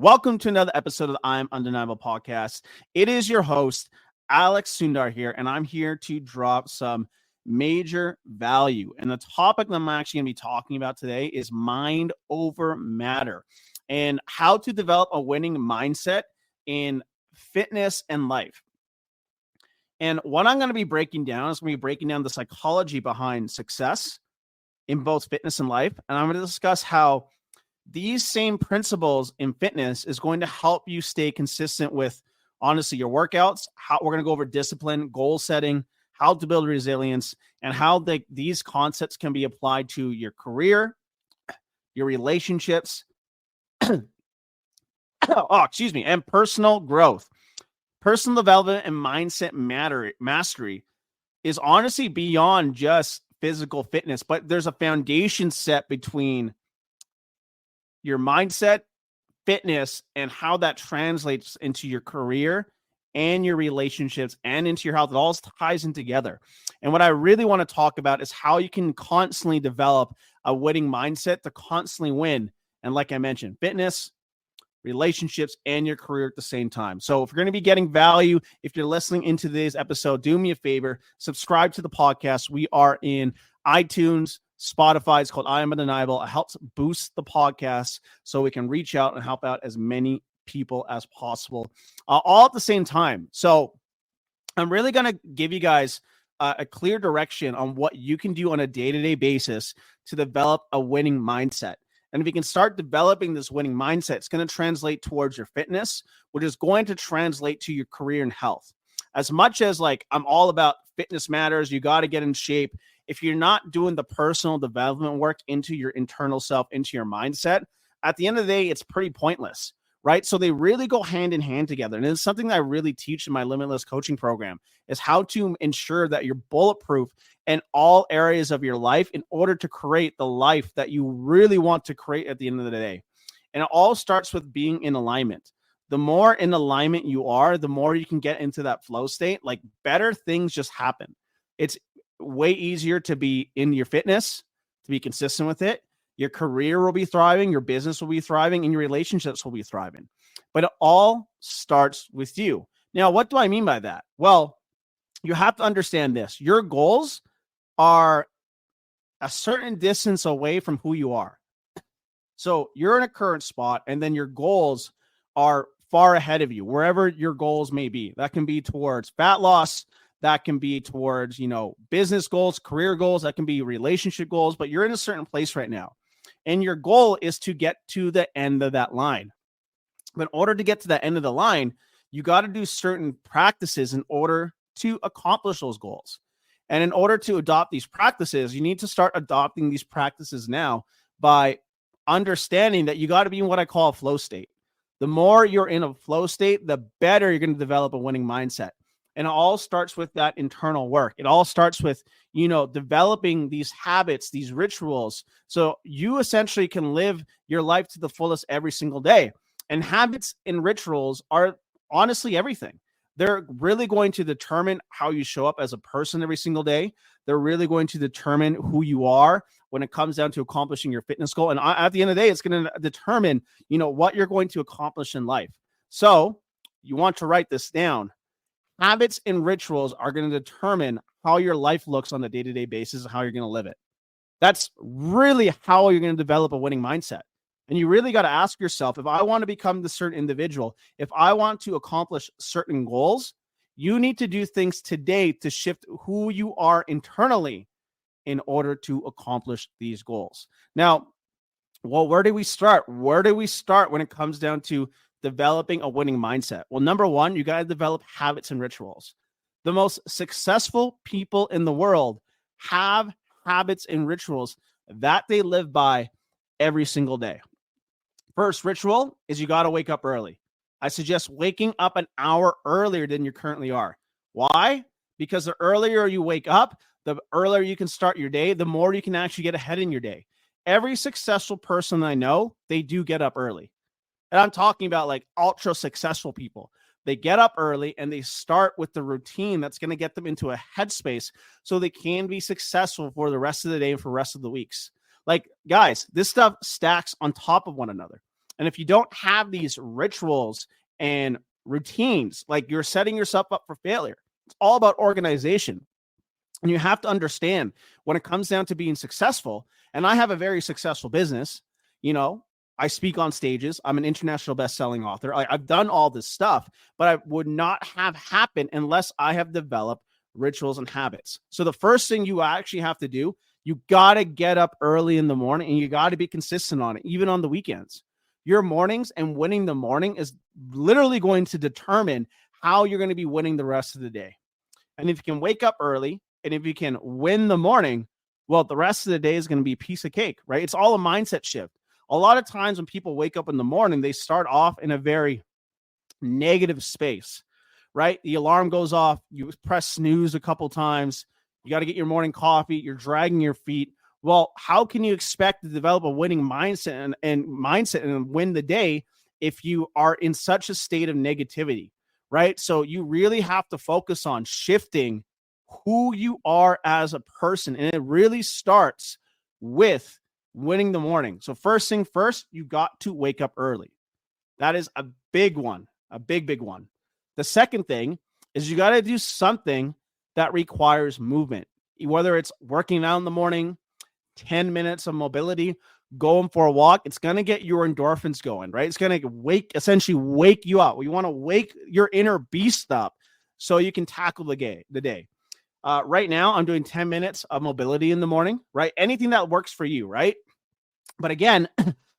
Welcome to another episode of the I'm Undeniable podcast. It is your host, Alex Sundar here, and I'm here to drop some major value. And the topic that I'm actually going to be talking about today is mind over matter and how to develop a winning mindset in fitness and life. And what I'm going to be breaking down is going to be breaking down the psychology behind success in both fitness and life. And I'm going to discuss how these same principles in fitness is going to help you stay consistent with, honestly, your workouts. How we're going to go over discipline, goal setting, how to build resilience, and how these concepts can be applied to your career, your relationships, and personal growth. Personal development and mindset mastery is honestly beyond just physical fitness, but there's a foundation set between your mindset, fitness, and how that translates into your career and your relationships and into your health. It all ties in together. And what I really want to talk about is how you can constantly develop a winning mindset to constantly win. And like I mentioned, fitness, relationships, and your career at the same time. So if you're going to be getting value, if you're listening into today's episode, do me a favor, subscribe to the podcast. We are in iTunes, Spotify. It's called I Am Undeniable. It helps boost the podcast so we can reach out and help out as many people as possible, all at the same time. So I'm really going to give you guys a clear direction on what you can do on a day-to-day basis to develop a winning mindset. And if you can start developing this winning mindset, it's going to translate towards your fitness, which is going to translate to your career and health. As much as I'm all about fitness matters, you got to get in shape. If you're not doing the personal development work into your internal self, into your mindset, at the end of the day, it's pretty pointless, right? So they really go hand in hand together. And it's something that I really teach in my Limitless coaching program is how to ensure that you're bulletproof in all areas of your life in order to create the life that you really want to create at the end of the day. And it all starts with being in alignment. The more in alignment you are, the more you can get into that flow state. Like better things just happen. It's way easier to be in your fitness, to be consistent with it. Your career will be thriving, your business will be thriving, and your relationships will be thriving. But it all starts with you. Now, what do I mean by that? Well, you have to understand this. Your goals are a certain distance away from who you are. So you're in a current spot, and then your goals are far ahead of you, wherever your goals may be. That can be towards fat loss. That can be towards, business goals, career goals. That can be relationship goals, but you're in a certain place right now. And your goal is to get to the end of that line. But in order to get to the end of the line, you got to do certain practices in order to accomplish those goals. And in order to adopt these practices, you need to start adopting these practices now by understanding that you got to be in what I call a flow state. The more you're in a flow state, the better you're going to develop a winning mindset. And it all starts with that internal work. It all starts with, developing these habits, these rituals. So you essentially can live your life to the fullest every single day. And habits and rituals are honestly everything. They're really going to determine how you show up as a person every single day. They're really going to determine who you are when it comes down to accomplishing your fitness goal. And at the end of the day, it's going to determine, what you're going to accomplish in life. So you want to write this down. Habits and rituals are going to determine how your life looks on a day-to-day basis and how you're going to live it. That's really how you're going to develop a winning mindset. And you really got to ask yourself, if I want to become the certain individual, if I want to accomplish certain goals, you need to do things today to shift who you are internally in order to accomplish these goals. Now, where do we start? Where do we start when it comes down to developing a winning mindset? Well, number one, you got to develop habits and rituals. The most successful people in the world have habits and rituals that they live by every single day. First ritual is you got to wake up early. I suggest waking up an hour earlier than you currently are. Why? Because the earlier you wake up, the earlier you can start your day, the more you can actually get ahead in your day. Every successful person I know, they do get up early. And I'm talking about like ultra successful people. They get up early and they start with the routine that's going to get them into a headspace so they can be successful for the rest of the day and for the rest of the weeks. Like, guys, this stuff stacks on top of one another. And if you don't have these rituals and routines, like you're setting yourself up for failure. It's all about organization. And you have to understand when it comes down to being successful, and I have a very successful business, you know, I speak on stages. I'm an international best-selling author. I've done all this stuff, but I would not have happened unless I have developed rituals and habits. So the first thing you actually have to do, you got to get up early in the morning and you got to be consistent on it, even on the weekends. Your mornings and winning the morning is literally going to determine how you're going to be winning the rest of the day. And if you can wake up early and if you can win the morning, well, the rest of the day is going to be a piece of cake, right? It's all a mindset shift. A lot of times when people wake up in the morning, they start off in a very negative space, right? The alarm goes off, you press snooze a couple times, you got to get your morning coffee, you're dragging your feet. Well, how can you expect to develop a winning mindset and win the day if you are in such a state of negativity, right? So you really have to focus on shifting who you are as a person. And it really starts with winning the morning. So first thing first, you got to wake up early. That is a big one, a big one. The second thing is you got to do something that requires movement, whether it's working out in the morning, 10 minutes of mobility, going for a walk. It's going to get your endorphins going, right? It's going to essentially wake you up. You want to wake your inner beast up so you can tackle the day. Right now, I'm doing 10 minutes of mobility in the morning, right? Anything that works for you, right? But again,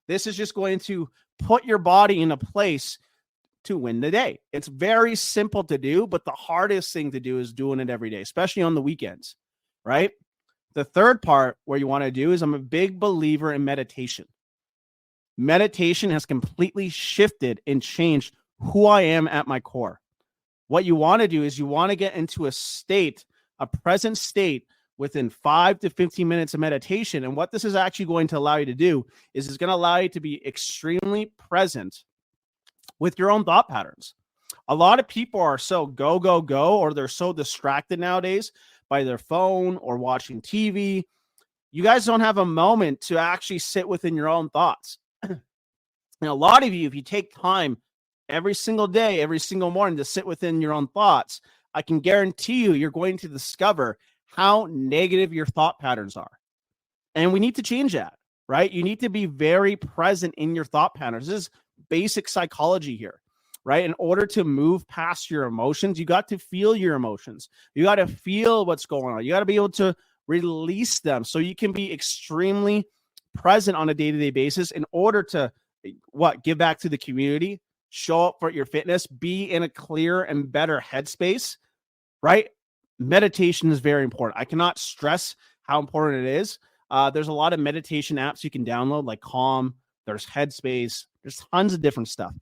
this is just going to put your body in a place to win the day. It's very simple to do, but the hardest thing to do is doing it every day, especially on the weekends, right? The third part where you want to do is I'm a big believer in meditation. Meditation has completely shifted and changed who I am at my core. What you want to do is you want to get into a present state within 5 to 15 minutes of meditation. And what this is actually going to allow you to do is it's going to allow you to be extremely present with your own thought patterns. A lot of people are so go, or they're so distracted nowadays by their phone or watching TV. You guys don't have a moment to actually sit within your own thoughts. And a lot of you, if you take time every single day, every single morning to sit within your own thoughts, I can guarantee you're going to discover how negative your thought patterns are. And we need to change that, right? You need to be very present in your thought patterns. This is basic psychology here, right? In order to move past your emotions, you got to feel your emotions. You got to feel what's going on. You got to be able to release them so you can be extremely present on a day-to-day basis in order to give back to the community, show up for your fitness, be in a clearer and better headspace, right? Meditation is very important. I cannot stress how important it is. There's a lot of meditation apps you can download, like Calm, there's Headspace, there's tons of different stuff.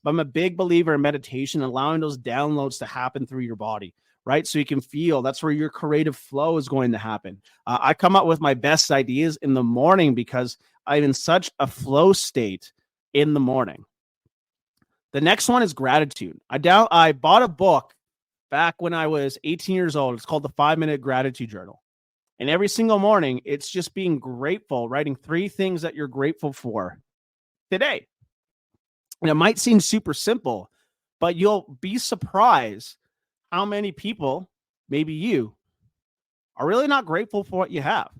But I'm a big believer in meditation, allowing those downloads to happen through your body, right? So you can feel that's where your creative flow is going to happen. I come up with my best ideas in the morning because I'm in such a flow state in the morning. The next one is gratitude. I bought a book back when I was 18 years old. It's called the 5-Minute Gratitude Journal. And every single morning, it's just being grateful, writing 3 things that you're grateful for today. And it might seem super simple, but you'll be surprised how many people, maybe you, are really not grateful for what you have.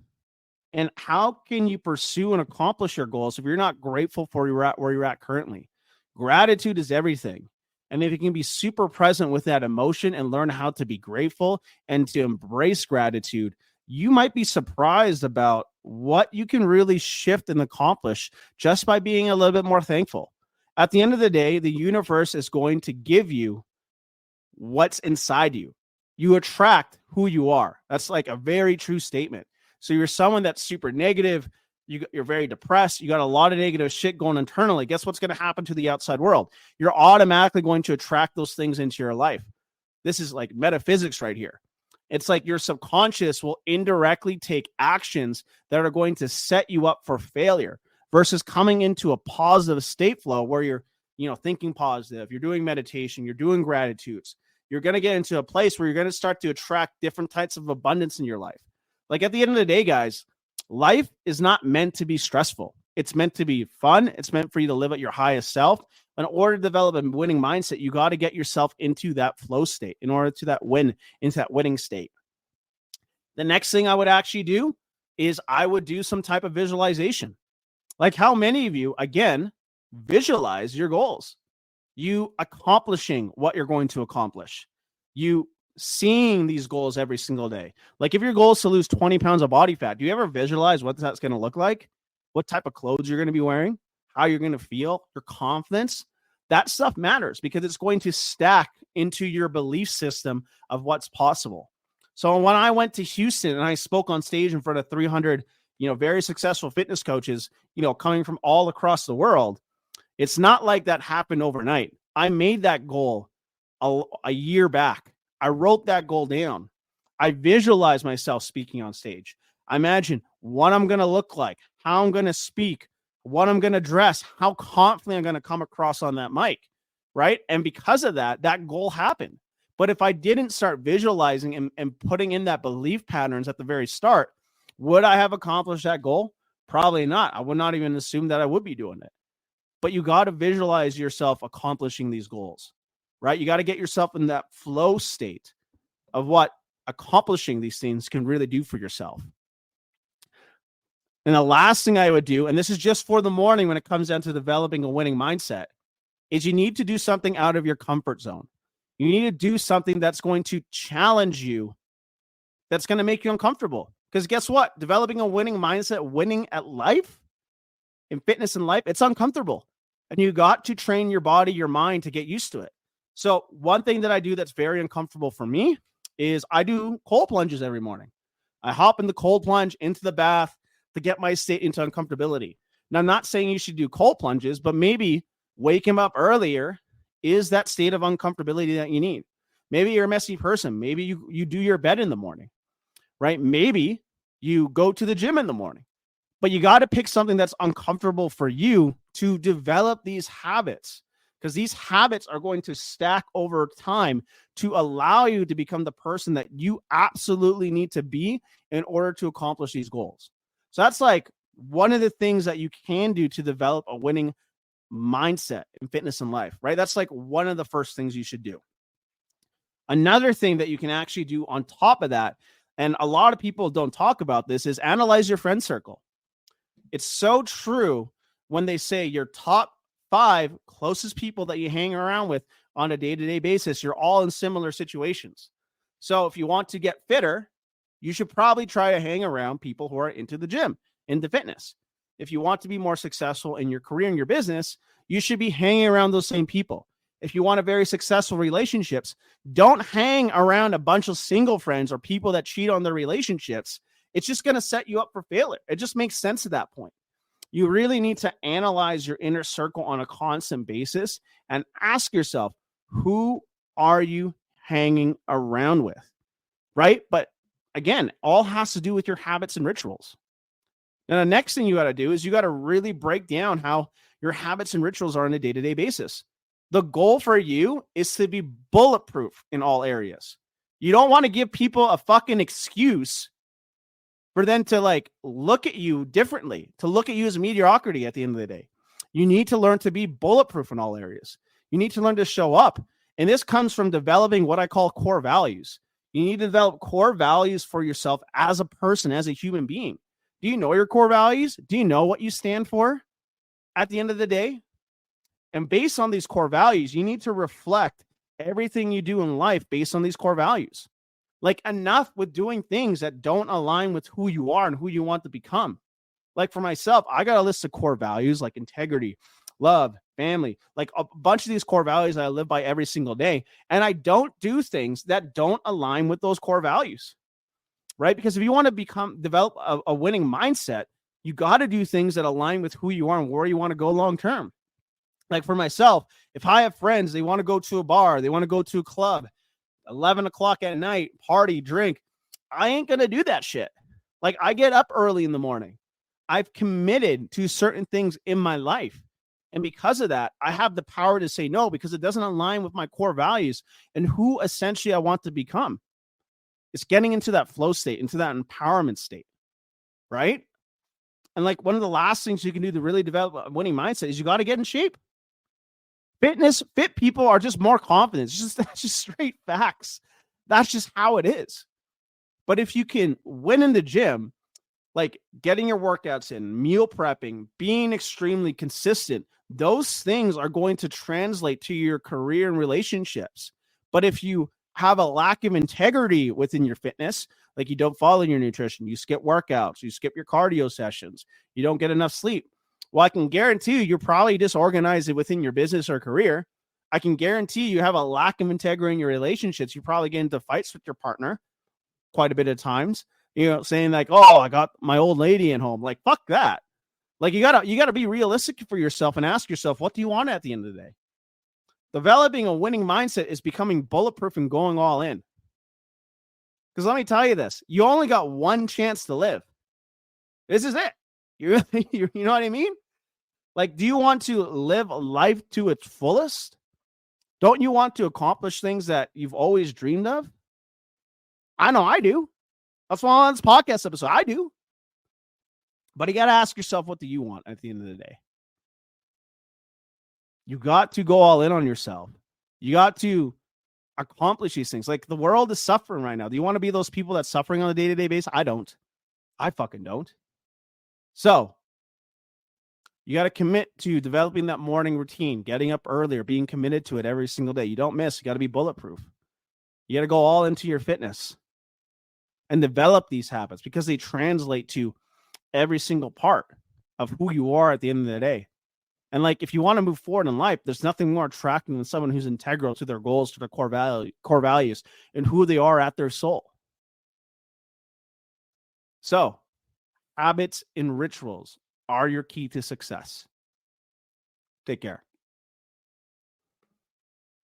And how can you pursue and accomplish your goals if you're not grateful for where you're at currently? Gratitude is everything. And if you can be super present with that emotion and learn how to be grateful and to embrace gratitude, you might be surprised about what you can really shift and accomplish just by being a little bit more thankful. At the end of the day, the universe is going to give you what's inside you. You attract who you are. That's like a very true statement. So you're someone that's super negative. You're very depressed. You got a lot of negative shit going internally. Guess what's going to happen to the outside world? You're automatically going to attract those things into your life. This is like metaphysics right here. It's like your subconscious will indirectly take actions that are going to set you up for failure versus coming into a positive state flow where you're, thinking positive. You're doing meditation. You're doing gratitudes. You're going to get into a place where you're going to start to attract different types of abundance in your life. Like at the end of the day, guys, life is not meant to be stressful. It's meant to be fun. It's meant for you to live at your highest self. In order to develop a winning mindset, you got to get yourself into that flow state in order to into that winning state. The next thing I would actually do is I would do some type of visualization. Like, how many of you, again, visualize your goals? You accomplishing what you're going to accomplish. You seeing these goals every single day. Like, if your goal is to lose 20 pounds of body fat, do you ever visualize what that's going to look like? What type of clothes you're going to be wearing? How you're going to feel? Your confidence? That stuff matters because it's going to stack into your belief system of what's possible. So when I went to Houston and I spoke on stage in front of 300, very successful fitness coaches, coming from all across the world, it's not like that happened overnight. I made that goal a year back. I wrote that goal down. I visualized myself speaking on stage. I imagine what I'm going to look like, how I'm going to speak, what I'm going to dress, how confidently I'm going to come across on that mic, right? And because of that, that goal happened. But if I didn't start visualizing and putting in that belief patterns at the very start, would I have accomplished that goal? Probably not. I would not even assume that I would be doing it. But you got to visualize yourself accomplishing these goals, right? You got to get yourself in that flow state of what accomplishing these things can really do for yourself. And the last thing I would do, and this is just for the morning when it comes down to developing a winning mindset, is you need to do something out of your comfort zone. You need to do something that's going to challenge you, that's going to make you uncomfortable. Because guess what? Developing a winning mindset, winning at life, in fitness and life, it's uncomfortable. And you got to train your body, your mind to get used to it. So one thing that I do that's very uncomfortable for me is I do cold plunges every morning. I hop in the cold plunge into the bath to get my state into uncomfortability. Now, I'm not saying you should do cold plunges, but maybe waking up earlier is that state of uncomfortability that you need. Maybe you're a messy person. Maybe you do your bed in the morning, right? Maybe you go to the gym in the morning. But you got to pick something that's uncomfortable for you to develop these habits, because these habits are going to stack over time to allow you to become the person that you absolutely need to be in order to accomplish these goals. So that's like one of the things that you can do to develop a winning mindset in fitness and life, right? That's like one of the first things you should do. Another thing that you can actually do on top of that, and a lot of people don't talk about this, is analyze your friend circle. It's so true when they say your top 5 closest people that you hang around with on a day-to-day basis, you're all in similar situations. So if you want to get fitter, you should probably try to hang around people who are into the gym, into fitness. If you want to be more successful in your career and your business, you should be hanging around those same people. If you want a very successful relationships, don't hang around a bunch of single friends or people that cheat on their relationships. It's just going to set you up for failure. It just makes sense at that point. You really need to analyze your inner circle on a constant basis and ask yourself, who are you hanging around with, right? But again, all has to do with your habits and rituals. Now, the next thing you got to do is you got to really break down how your habits and rituals are on a day-to-day basis. The goal for you is to be bulletproof in all areas. You don't want to give people a fucking excuse for them to like look at you differently, to look at you as mediocrity at the end of the day. You need to learn to be bulletproof in all areas. You need to learn to show up. And this comes from developing what I call core values. You need to develop core values for yourself as a person, as a human being. Do you know your core values? Do you know what you stand for at the end of the day? And based on these core values, you need to reflect everything you do in life based on these core values. Like, enough with doing things that don't align with who you are and who you want to become. Like for myself, I got a list of core values like integrity, love, family, like a bunch of these core values that I live by every single day. And I don't do things that don't align with those core values, right? Because if you want to develop a winning mindset, you got to do things that align with who you are and where you want to go long term. Like for myself, if I have friends, they want to go to a bar, they want to go to a club, 11 o'clock at night, party, drink, I ain't going to do that shit. Like, I get up early in the morning. I've committed to certain things in my life. And because of that, I have the power to say no, because it doesn't align with my core values and who essentially I want to become. It's getting into that flow state, into that empowerment state, right? And like one of the last things you can do to really develop a winning mindset is you got to get in shape. Fit people are just more confident. That's just straight facts. That's just how it is. But if you can win in the gym, like getting your workouts in, meal prepping, being extremely consistent, those things are going to translate to your career and relationships. But if you have a lack of integrity within your fitness, like you don't follow your nutrition, you skip workouts, you skip your cardio sessions, you don't get enough sleep, well, I can guarantee you're probably disorganized within your business or career. I can guarantee you have a lack of integrity in your relationships. You probably get into fights with your partner quite a bit of times, saying like, oh, I got my old lady at home. Like, fuck that. Like, you gotta be realistic for yourself and ask yourself, what do you want at the end of the day? Developing a winning mindset is becoming bulletproof and going all in. Because let me tell you this, you only got one chance to live. This is it. You know what I mean? Like, do you want to live life to its fullest? Don't you want to accomplish things that you've always dreamed of? I know I do. That's why on this podcast episode, I do. But you got to ask yourself, what do you want at the end of the day? You got to go all in on yourself. You got to accomplish these things. Like, the world is suffering right now. Do you want to be those people that's suffering on a day-to-day basis? I don't. I fucking don't. So you got to commit to developing that morning routine, getting up earlier, being committed to it every single day. You don't miss. You got to be bulletproof. You got to go all into your fitness and develop these habits because they translate to every single part of who you are at the end of the day. And like, if you want to move forward in life, there's nothing more attractive than someone who's integral to their goals, to their core values, and who they are at their soul. So, habits and rituals are your key to success. Take care.